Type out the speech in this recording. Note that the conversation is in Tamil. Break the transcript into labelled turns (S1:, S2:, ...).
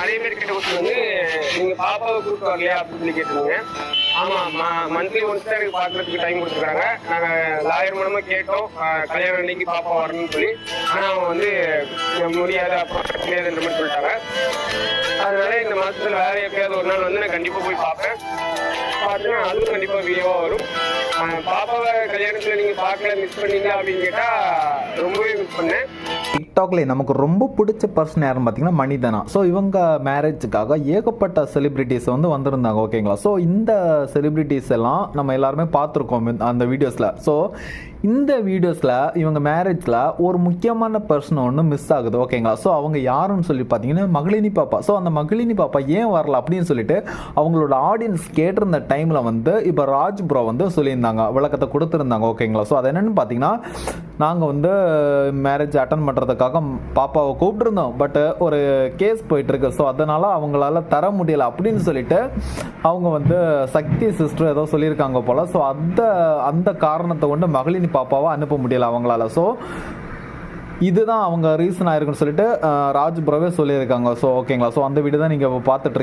S1: நிறைய பேர் கேட்ட கொஸ்டின் வந்து நீங்க பாப்பாவை கூப்பிட்டு வரலையா அப்படின்னு சொல்லி கேட்டிருந்தீங்க. ஆமா, மந்த்லி ஒன்ஸ் தான் எனக்கு பாக்குறதுக்கு டைம் கொடுத்துருக்காங்க. நாங்க லாயர் மூலமா கேட்டோம் கல்யாணம் அன்னைக்கு பாப்பா வரணும்னு சொல்லி. ஆனா அவங்க வந்து முடியாது, அப்புறம் முடியாதுன்ற மாதிரி சொல்லிட்டாங்க. அதனால இந்த மாசத்துல வேற எப்பயாவது ஒரு நாள் வந்து நான் கண்டிப்பா போய் பார்ப்பேன். பார்த்தேன்னா அதுவும் கண்டிப்பா வீடியோவா வரும். பாப்பாவை கல்யாணத்துல நீங்க பார்க்கல, மிஸ் பண்ணீங்க அப்படின்னு கேட்டா ரொம்பவே மிஸ் பண்ணேன்.
S2: டிக்டாக்ல நமக்கு ரொம்ப பிடிச்ச பர்சன் யாருன்னு பார்த்தீங்கன்னா மணிதனா. ஸோ இவங்க மேரேஜுக்காக ஏகப்பட்ட செலிபிரிட்டிஸ் வந்து வந்திருந்தாங்க. ஓகேங்களா. ஸோ இந்த செலிபிரிட்டிஸ் எல்லாம் நம்ம எல்லாருமே பார்த்துருக்கோம் அந்த வீடியோஸில். ஸோ இந்த வீடியோஸில் இவங்க மேரேஜில் ஒரு முக்கியமான பர்சன் ஒன்று மிஸ் ஆகுது. ஓகேங்களா. ஸோ அவங்க யாருன்னு சொல்லி பார்த்தீங்கன்னா மகளினி பாப்பா. ஸோ அந்த மகளினி பாப்பா ஏன் வரல அப்படின்னு சொல்லிட்டு அவங்களோட ஆடியன்ஸ் கேட்டிருந்த டைமில் வந்து இப்போ ராஜ் ப்ரோ வந்து சொல்லியிருந்தாங்க, விளக்கத்தை கொடுத்துருந்தாங்க. ஓகேங்களா. ஸோ அது என்னென்னு பார்த்தீங்கன்னா, நாங்கள் வந்து மேரேஜ் அட்டன் பண்ணுறதுக்காக பாப்பாவை கூப்பிட்டுருந்தோம், பட்டு ஒரு கேஸ் போயிட்டுருக்கு. ஸோ அதனால் அவங்களால தர முடியலை அப்படின்னு சொல்லிட்டு அவங்க வந்து சக்தி சிஸ்டர் ஏதோ சொல்லியிருக்காங்க போல். ஸோ அந்த காரணத்தை கொண்டு மகளினி பாப்பாவை அனுப்ப முடியலை அவங்களால. ஸோ இதுதான் அவங்க ரீசன் ஆயிருக்குன்னு சொல்லிட்டு ராஜ் ப்ரோவே சொல்லியிருக்காங்க. ஸோ ஓகேங்களா. ஸோ அந்த வீடியோ தான் நீங்கள் பார்த்துட்டு